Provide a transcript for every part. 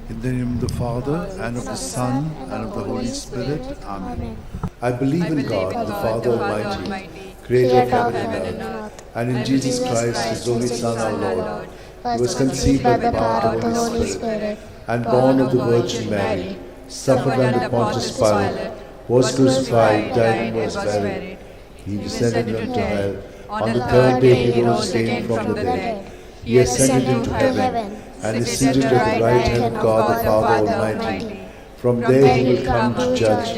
In the name of the Father, and of the Son, and of the Holy Spirit. Amen. I believe in God, the Father Almighty, creator of heaven and earth, and in Jesus Christ, his only Son, our Lord, who was conceived by the power of the Holy Spirit, and born of the Virgin Mary, suffered under Pontius Pilate, was crucified, died, and was buried. He descended into hell. On the third day he rose again from the dead. He ascended into heaven, and is seated at the right hand of God the Father Almighty. From there he will come to judge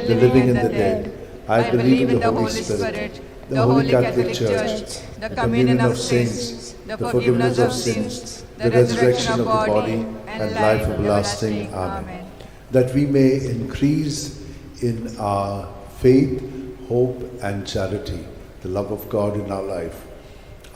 the living and the dead. I believe in the Holy Spirit, the Holy Catholic Church, the communion of saints, the forgiveness of sins, the resurrection of the body, and life everlasting. Amen. That we may increase in our faith, hope, and charity, the love of God in our life.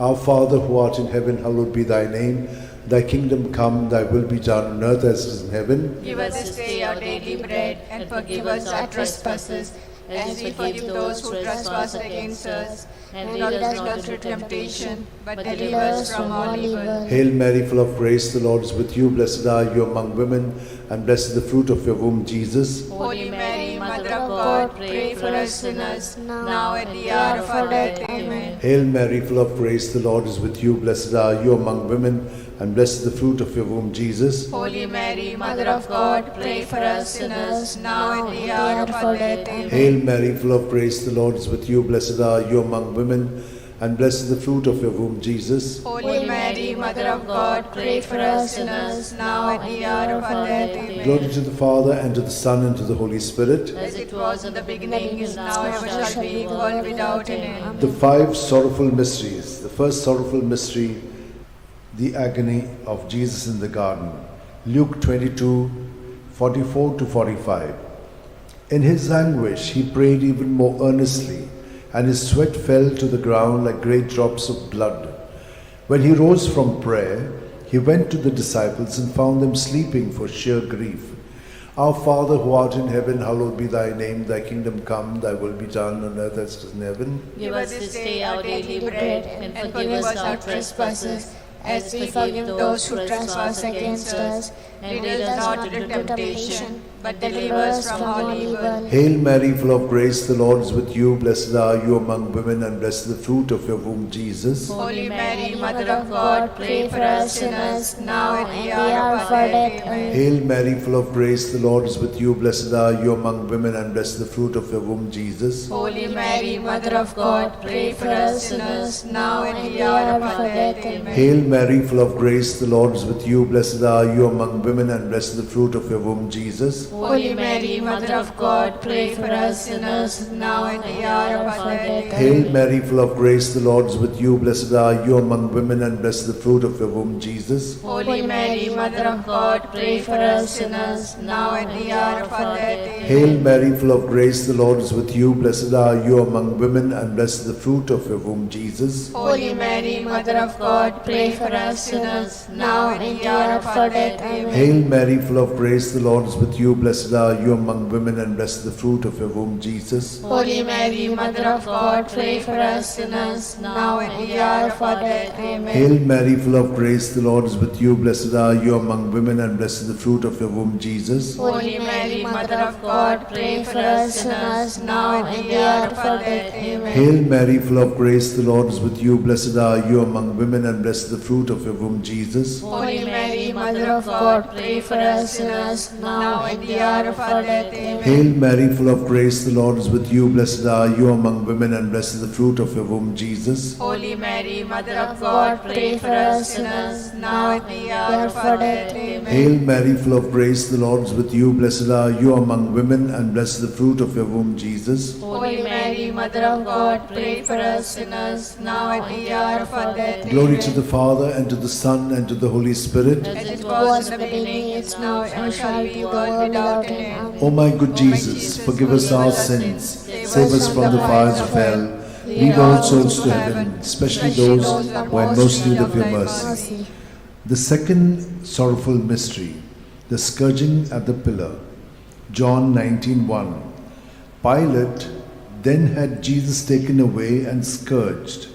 Our Father who art in heaven, hallowed be thy name. Thy kingdom come, thy will be done on earth as it is in heaven. Give us this day our daily bread, and forgive us our trespasses, as we forgive those who trespass against us. And lead us not into temptation, but deliver us from all evil. Hail Mary, full of grace, the Lord is with you. Blessed are you among women, and blessed is the fruit of your womb, Jesus. Holy Mary, Mother of God, pray for us sinners, now and at the hour of our death. Amen. Hail Mary, full of grace, the Lord is with you. Blessed are you among women, and blessed is the fruit of your womb, Jesus. Holy Mary, Mother of God, pray for us sinners, now and at the hour of our death. Amen. Hail Mary, full of grace, the Lord is with you. Blessed are you among women, and blessed is the fruit of your womb, Jesus. Holy Mary, Mother of God, pray for us sinners, now and at the hour of our death. Amen. Glory to the Father, and to the Son, and to the Holy Spirit. As it was in the beginning, is now, and ever shall be, world without an end. The five sorrowful mysteries. The first sorrowful mystery, the agony of Jesus in the garden. Luke 22, 44 to 45. In his anguish, he prayed even more earnestly, and his sweat fell to the ground like great drops of blood. When he rose from prayer, he went to the disciples and found them sleeping for sheer grief. Our Father who art in heaven, hallowed be thy name. Thy kingdom come, thy will be done on earth as it is in heaven. Give us this day our daily bread, and forgive us our trespasses, as we forgive those who trespass against us. And lead us not into temptation, but deliver us from all evil. Hail Mary, full of grace, the Lord is with you. Blessed are you among women, and blessed is the fruit of your womb, Jesus. Holy Mary, Mother of God, pray for us sinners, now and at the hour of our death. Amen. Hail Mary, full of grace, the Lord is with you. Blessed are you among women, and blessed is the fruit of your womb, Jesus. Holy Mary, Mother of God, pray for us sinners, now and at the hour of our death. Amen. Hail Mary, full of grace, the Lord is with you. Blessed are you among women, and blessed is the fruit of your womb, Jesus. Holy Mary, Mother of God, pray for us sinners, now and at the hour of our death. Hail Mary, full of grace, the Lord is with you. Blessed are you among women, and blessed is the fruit of your womb, Jesus. Holy Mary, Mother of God, pray for us sinners, now and at the hour of our death. Hail Mary, full of grace, the Lord is with you. Blessed are you among women, and blessed is the fruit of your womb, Jesus. Holy Mary, Mother of God, pray for us sinners, now and at the hour of our death. Amen. Hail Mary, full of grace, the Lord is with you. Blessed are you among women, and blessed is the fruit of your womb, Jesus. Holy Mary, Mother of God, pray for us sinners, now and at the hour of our death. Amen. Hail Mary, full of grace, the Lord is with you. Blessed are you among women, and blessed is the fruit of your womb, Jesus. Holy Mary, Mother of God, pray for us sinners, now and at the hour of our death. Amen. Hail Mary, full of grace, the Lord is with you. Blessed are you among women, and blessed is the fruit of your womb, Jesus. Holy Mary, Mother of God, pray for us sinners, now and at the hour of our death. Amen. Hail Mary, full of grace, the Lord is with you. Blessed are you among women, and blessed is the fruit of your womb, Jesus. Holy Mary, Mother of God, pray for us sinners, now and at the hour of our death. Amen. Hail Mary, full of grace, the Lord is with you. Blessed are you among women, and blessed is the fruit of your womb, Jesus. Holy Mary, Mother of God, pray for us sinners, now and at the hour of our death. Glory to the Father, and to the Son, and to the Holy Spirit. As it was in the beginning, is now, and shall be, world without an end. O my good Jesus, forgive us our sins, save us from the fires of hell, lead all souls to heaven, especially those who are in most need of your mercy. The second sorrowful mystery, the scourging at the pillar. John 19:1. Pilate then had Jesus taken away and scourged.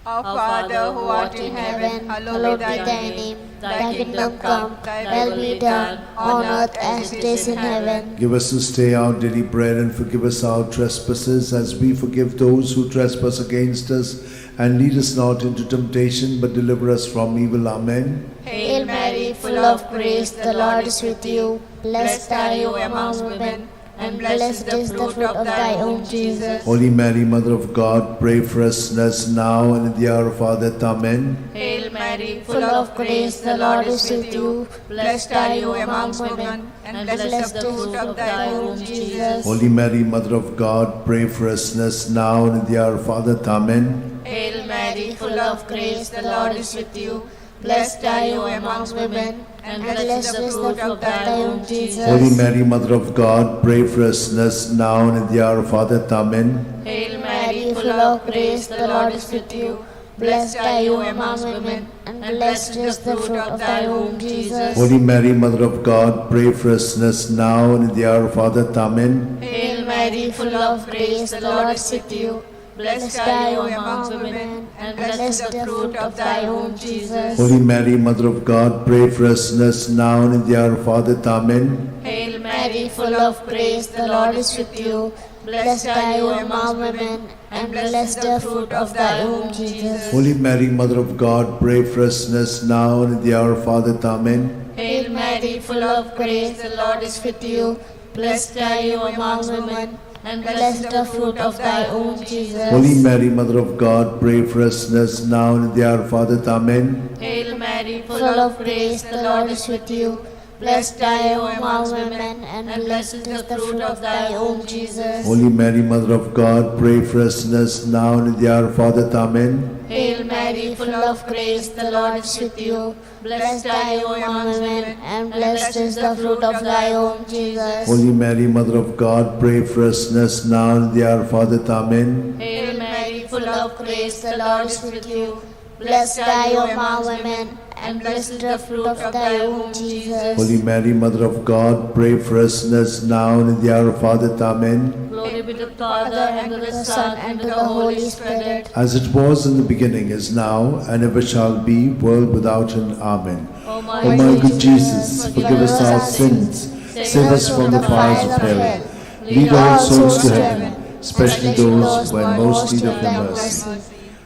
Our Father who art in heaven, hallowed be thy name. Thy kingdom come, thy will be done, on earth as it is in heaven. Give us this day our daily bread, and forgive us our trespasses as we forgive those who trespass against us. And lead us not into temptation, but deliver us from evil. Amen. Hail Mary, full of grace, the Lord is with you. Blessed are you among women, and blessed is the fruit of thy womb, Jesus. Holy Mary, Mother of God, pray for us sinners now and in the hour of our death. Amen. Hail Mary, full of grace, the Lord is with you. Blessed are you among women, and blessed is the fruit of thy womb, Jesus. Holy Mary, Mother of God, pray for us sinners now and in the hour of our death. Amen. Hail Mary, full of grace, the Lord is with you. Blessed are you among women, and blessed is the fruit of thy womb, Jesus. Holy Mary, Mother of God, pray for us sinners now and in the hour of our death. Amen. Hail Mary, full of grace, the Lord is with you. Blessed are you among women, and blessed is the fruit of thy womb, Jesus. Holy Mary, Mother of God, pray for us sinners now and in the hour of our death. Amen. Hail Mary, full of grace, the Lord is with you. Blessed are you among women, and blessed is the fruit of thy womb, Jesus. Holy Mary, Mother of God, pray for us sinners now and in the hour of our death. Amen. Hail Mary, full of grace, the Lord is with you. Blessed are you among women, and blessed is the fruit of thy womb, Jesus. Holy Mary, Mother of God, pray for us sinners now and in the hour of our death. Amen. Hail Mary, full of grace, the Lord is with you. Blessed are you among women, and blessed is the fruit of thy womb, Jesus. Holy Mary, Mother of God, pray for us sinners now and in the hour of our death. Amen. Hail Mary, full of grace, the Lord is with you. Blessed are you among women, and blessed is the fruit of thy womb, Jesus. Holy Mary, Mother of God, pray for us sinners now and in the hour of our death. Amen. Hail Mary, full of grace, the Lord is with you. Blessed are you among women, and blessed is the fruit of thy womb, Jesus. Holy Mary, Mother of God, pray for us sinners now and in the hour of our death. Amen. Hail Mary, full of grace, the Lord is with you. Blessed are you among women, and blessed is the fruit of thy womb, Jesus. Holy Mary, Mother of God, pray for us sinners now and in the hour of our death. Amen. Glory be to the Father, and to the Son, and to the Holy Spirit. As it was in the beginning, is now, and ever shall be, world without end. Amen. O O my good Jesus, forgive us our sins, save us from the fires of hell, lead all souls to heaven, especially those who are in most need of your mercy.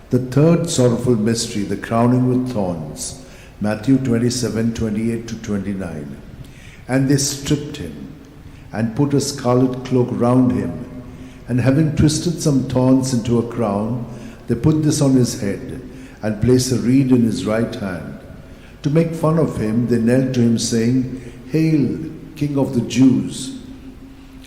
The third sorrowful mystery, the crowning with thorns. Matthew 27:28-29. And they stripped him, and put a scarlet cloak round him, and having twisted some thorns into a crown, they put this on his head, and placed a reed in his right hand. To make fun of him, they knelt to him, saying, Hail, King of the Jews!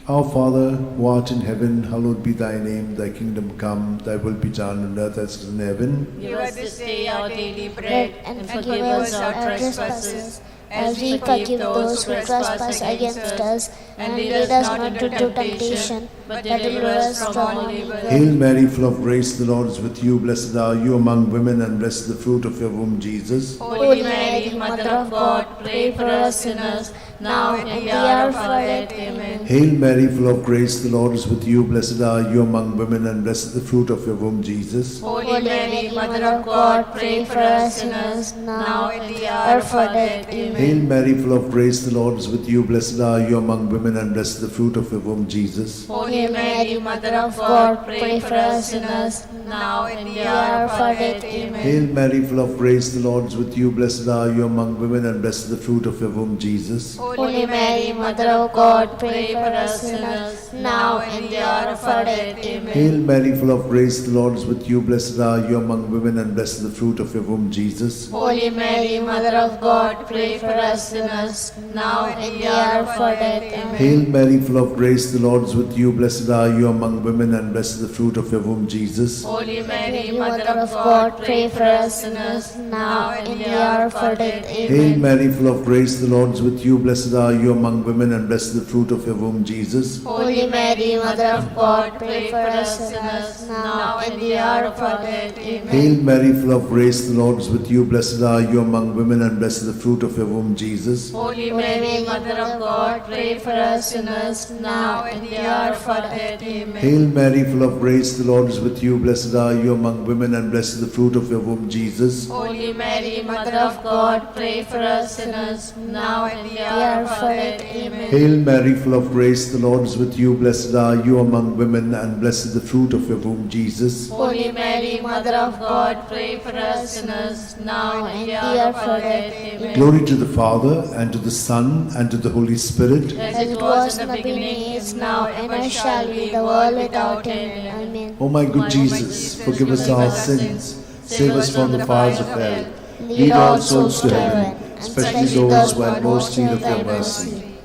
Our Father, who art in heaven, hallowed be thy name. Thy kingdom come, thy will be done on earth as it is in heaven. Give us this day our daily bread, and forgive us our trespasses, as we forgive those who trespass against us. And lead us not into temptation, but deliver us from evil. Hail Mary, full of grace, the Lord is with you. Blessed are you among women, and blessed is the fruit of your womb, Jesus. Holy Mary, Mother of God, pray for us sinners, now and in the hour of our death. Amen. Hail Mary, full of grace, the Lord is with you. Blessed are you among women, and blessed is the fruit of your womb, Jesus. Holy Mary, Mother of God, pray for us sinners, now and in the hour of our death. Amen. Hail Mary, full of grace, the Lord is with you. Blessed are you among women, and blessed is the fruit of your womb, Jesus. Holy Mary, Mother of God, pray for us sinners, now and in the hour of our death. Amen. Hail Mary, full of grace, the Lord is with you. Blessed are you among women, and blessed is the fruit of your womb, Jesus. Holy Mary, Mother of God, pray for us sinners, now and in the hour of our death. Amen. Hail Mary, full of grace, the Lord is with you. Blessed are you among women, and blessed is the fruit of your womb, Jesus. Holy Mary, Mother of God, pray for us sinners, now and in the hour of our death. Amen. Hail Mary, full of grace, the Lord is with you. Blessed are you among women, and blessed is the fruit of your womb, Jesus. Holy Mary, Mother of God, pray for us sinners, now and in the hour of our death. Amen. Hail Mary, full of grace, the Lord is with you. Blessed blessed are you among women, and blessed is the fruit of your womb, Jesus. Holy Mary, Mother of God, pray for us sinners, now and in the hour of our death. Amen. Hail Mary, full of grace, the Lord is with you. Blessed are you among women, and blessed is the fruit of your womb, Jesus. Holy Mary, Mother of God, pray for us sinners, now and in the hour of our death. Amen. Hail Mary, full of grace, the Lord is with you. Blessed are you among women, and blessed is the fruit of your womb, Jesus. Holy Mary, Mother of God, pray for us sinners, now and in the hour of our death. Amen. Hail Mary, full of grace, the Lord is with you. Blessed are you among women, and blessed is the fruit of your womb, Jesus. Holy Mary, Mother of God, pray for us sinners, now and in the hour of our death. Amen. Glory to the Father, and to the Son, and to the Holy Spirit. As it was in the beginning, is now, and ever shall be, the world without end. Amen. O my good Jesus, forgive us our sins, save us from the fires of hell, lead all souls to heaven, especially those who have most need of your mercy.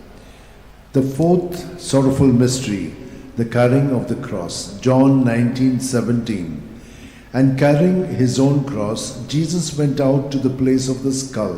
The fourth sorrowful mystery, the carrying of the cross. John 19:17. And carrying his own cross, Jesus went out to the place of the skull,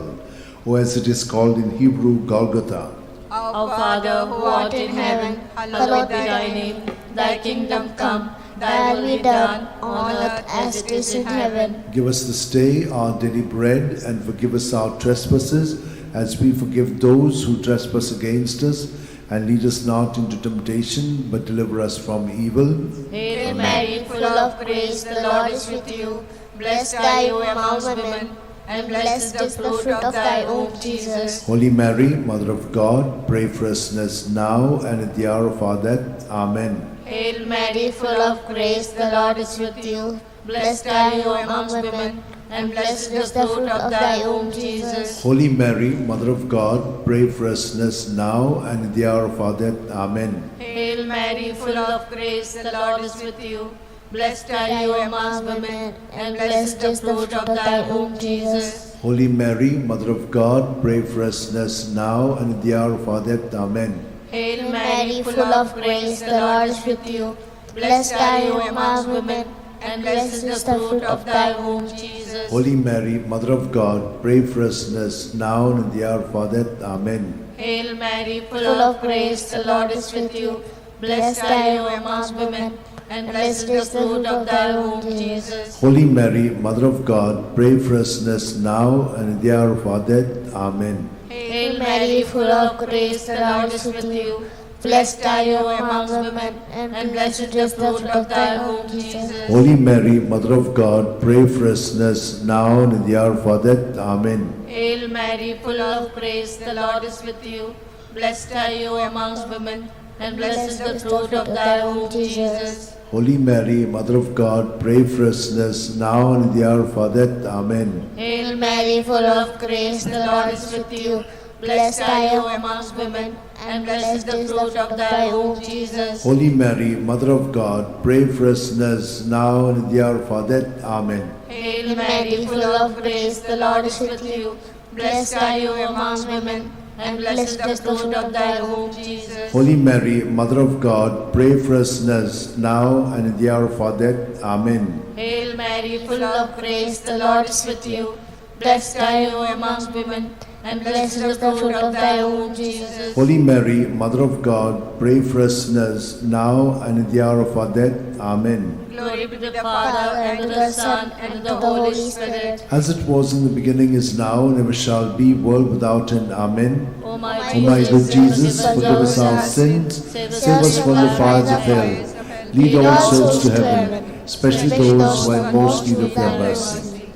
or as it is called in Hebrew, Golgotha. Our Father, who art in heaven, hallowed be thy name. Thy kingdom come, thy will be done, on earth as it is in heaven. Give us this day our daily bread, and forgive us our trespasses, as we forgive those who trespass against us. And lead us not into temptation, but deliver us from evil. Hail Mary, full of grace, the Lord is with you. Blessed are you among women, and blessed is the fruit of thy womb, Jesus. Holy Mary, Mother of God, pray for us sinners now and at the hour of our death. Amen. Hail Mary, full of grace, the Lord is with you. Blessed are you among women, and blessed is the fruit of thy womb, Jesus. Holy Mary, Mother of God, pray for us sinners now and at the hour of our death. Amen. Hail Mary, full of grace, the Lord is with you. Blessed are you among women, and blessed is the fruit of thy womb, Jesus. Holy Mary, Mother of God, pray for us sinners now and at the hour of our death. Amen. Hail Mary, full of grace, the Lord is with you. Blessed are you among women, and blessed is the fruit of thy womb, Jesus. Holy Mary, Mother of God, pray for us sinners now and at the hour of our death. Amen. Hail Mary, full of grace, the Lord is with you. Blessed are you among women, and blessed is the fruit of thy womb, Jesus. Holy Mary, Mother of God, pray for us sinners now and at the hour of our death. Amen. Hail Mary, full of grace, the Lord is with you. Blessed are you among women, and blessed is the fruit of thy womb, Jesus. Holy Mary, Mother of God, pray for us sinners now and at the hour of our death. Amen. Hail Mary, full of grace, the Lord is with you. Blessed are you among women, and blessed is the fruit of thy womb, Jesus. Holy Mary, Mother of God, pray for us sinners now and at the hour of our death. Amen. Hail Mary, full of grace, the Lord is with you. Blessed are you among women, and blessed is the fruit of thy womb, Jesus. Holy Mary, Mother of God, pray for us sinners now and at the hour of our death. Amen. Hail Mary, full of grace, the Lord is with you. Blessed are you among women, and blessed is the fruit of thy womb, Jesus. Holy Mary, Mother of God, pray for us sinners now and at the hour of our death. Amen. Hail Mary, full of grace, the Lord is with you. Blessed are you among women, and blessed is the fruit of thy womb, Jesus. Holy Mary, Mother of God, pray for us sinners now and at the hour of our death. Amen. Glory be to the Father, and to the Son, and to the Holy Spirit. As it was in the beginning, is now, and ever shall be, world without end. Amen. O my O my good Jesus, forgive us our sins, save us from the fires of hell, lead all souls to heaven, especially those who have most need of your mercy.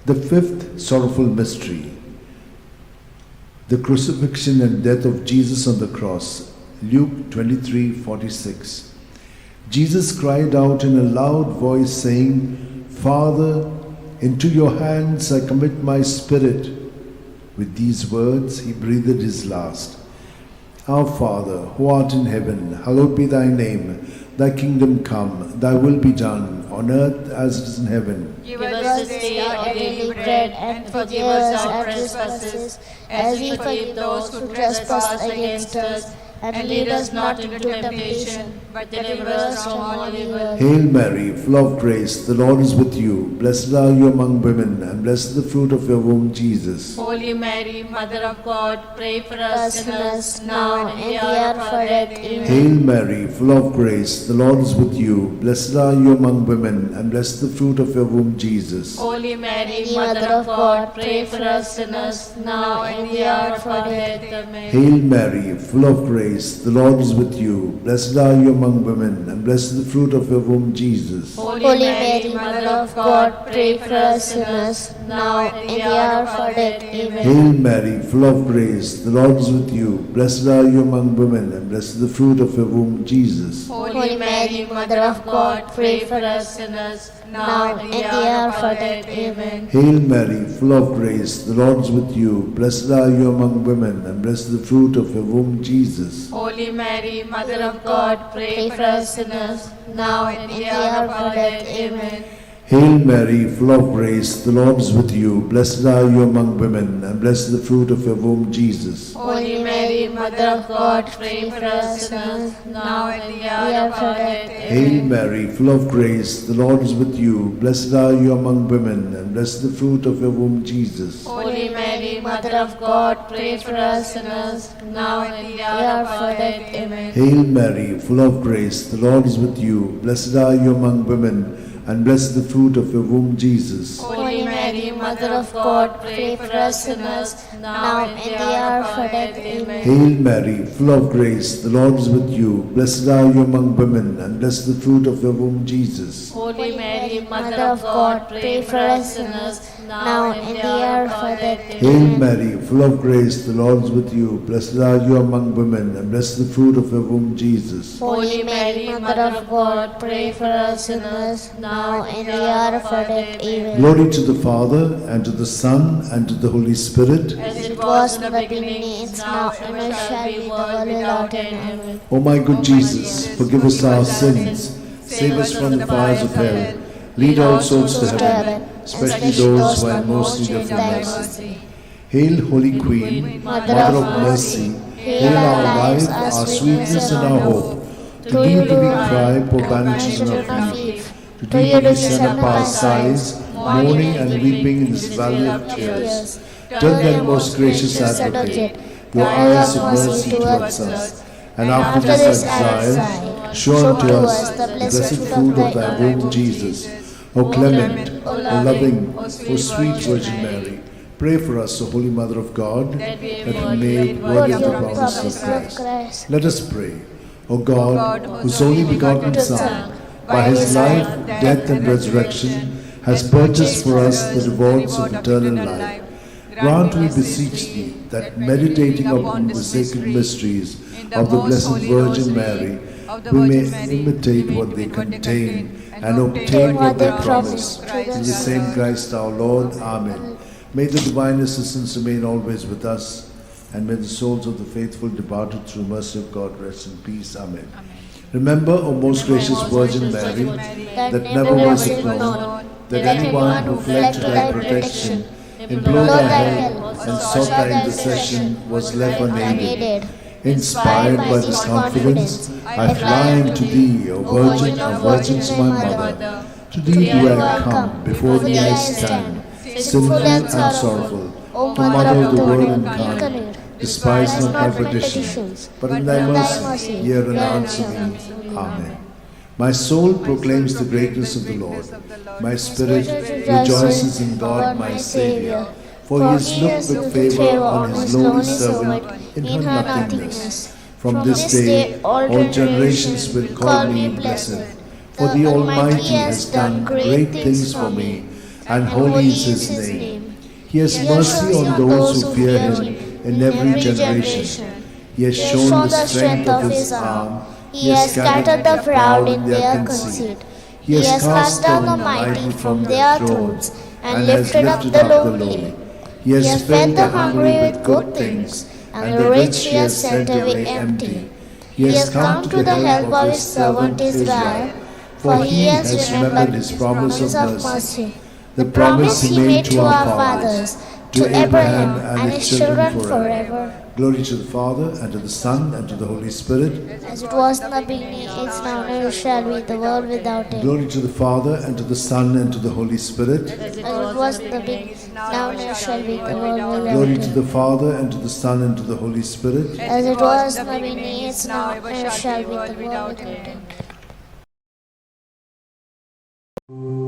The fifth sorrowful mystery, the crucifixion and death of Jesus on the cross. Luke 23:46. Jesus cried out in a loud voice, saying, Father, into your hands I commit my spirit. With these words he breathed his last. Our Father, who art in heaven, hallowed be thy name. Thy kingdom come, thy will be done, on earth as it is in heaven. Give us this day our daily bread, and forgive us our trespasses, as we forgive those who trespass against us. and lead us not into temptation, but deliver us from all evil. Hail Mary, full of grace, the Lord is with you. Blessed are you among women, and blessed is the fruit of your womb, Jesus. Holy Mary, Mother of God, pray for us sinners, now and in the hour hour of of our our death. death. Amen. Hail Mary, full of grace, the Lord is with you. Blessed are you among women, and blessed is the fruit of your womb, Jesus. Holy Mary, Mother of God, pray for us sinners, now and in the hour of our death. Amen. Hail Mary, full of grace, the Lord is with you. Blessed are you among women, and blessed is the fruit of your womb, Jesus. Holy Mary, Mother of God, pray for us sinners, now and in the hour of our death. Amen. Hail Mary, full of grace, the Lord is with you. Blessed are you among women, and blessed is the fruit of your womb, Jesus. Holy Mary, Mother of God, pray for us sinners, now and in the hour of our death. Amen. Hail Mary, full of grace, the Lord is with you. Blessed are you among women, and blessed is the fruit of your womb, Jesus. Holy Mary, Mother of God, pray for us sinners, now and in the hour of our death. Amen. Hail Mary, full of grace, the Lord is with you. Blessed are you among women, and blessed is the fruit of your womb, Jesus. Holy Mary, Mother of God, pray for us sinners, now and in the hour of our death. Hail Mary, full of grace, the Lord is with you. Blessed are you among women, and blessed is the fruit of your womb, Jesus. Holy Mary, Mother of God, pray for us sinners, now and in the hour of our death. Amen. Hail Mary, full of grace, the Lord is with you. Blessed are you among women, and blessed is the fruit of your womb, Jesus. Holy Mary, Mother of God, pray for us sinners, now and in the hour of our death. Amen. Hail Mary, full of grace, the Lord is with you. Blessed are you among women, and blessed is the fruit of your womb, Jesus. Holy Mary, Mother of God, pray for us sinners, now and in the hour of our death. Hail Mary, full of grace, the Lord is with you. Blessed are you among women, and blessed is the fruit of your womb, Jesus. Holy Mary, Mother of God, pray for us sinners, now and in the hour of our death. Amen. Glory to the Father, and to the Son, and to the Holy Spirit. As it was in the beginning, is now, and ever shall be, world without end. Amen. O my good Jesus, forgive us our sins, save us from the fires of hell, lead all souls to heaven, especially those who are in most need of your mercy. Hail, Holy Queen, Mother of mercy, hail our life, our sweetness, and our hope. To thee do we cry, poor banished children of Eve. To thee do we send up our sighs, mourning and weeping in this valley of tears. Turn then, most gracious Advocate, your eyes of mercy towards us, and after this exile, show unto us the blessed fruit of thy womb, Jesus. O clement, O loving, O sweet Virgin Mary, pray for us, O Holy Mother of God, that we may be made worthy of the promise of Christ. Let us pray. O God, whose only begotten Son, by his life, death, and resurrection, has purchased for us the rewards of eternal life, grant, we beseech thee, that meditating upon the sacred mysteries of the Blessed Virgin Mary, we may imitate what they contain and obtain what they promise. In the same Christ our Lord. Amen. May the divine assistance remain always with us, and may the souls of the faithful departed through mercy of God rest in peace. Amen. Remember, O most gracious Virgin Mary, that never was it known that anyone who fled to thy protection, implored thy help, and sought thy intercession was left unaided. Inspired by this confidence, I fly unto thee, O Virgin of Virgins, my Mother. To thee do I come, before thee I stand, sinful and sorrowful, O Mother of the Word incarnate. Despise not my petitions, but in thy mercy hear and answer me. Amen. My soul proclaims the greatness of the Lord. My spirit rejoices in God my Saviour, for he has looked with favour on his lowly servant in her nothingness. From this day all generations will call me blessed, for the Almighty has done great things for me, and holy is his name. He has mercy on those who fear him in every generation. He has shown the strength of his arm. He has scattered the proud in their conceit. He has cast down the mighty from their thrones, and lifted up the lowly. He has fed the hungry with good things, and the rich he has sent away empty. He has come to the help of his servant Israel, for he has remembered his promise of mercy, the promise he made to our fathers, to Abraham and his children forever. Glory to the Father, and to the Son, and to the Holy Spirit. As it was in the beginning, is now, and ever shall be, the world without end. Glory to the Father, and to the Son, and to the Holy Spirit. As it was in the beginning, now, and ever shall be, the world without Glory end. to the Father, and to the Son, and to the Holy Spirit. As it was in the beginning, is now, and ever shall be, the world without end.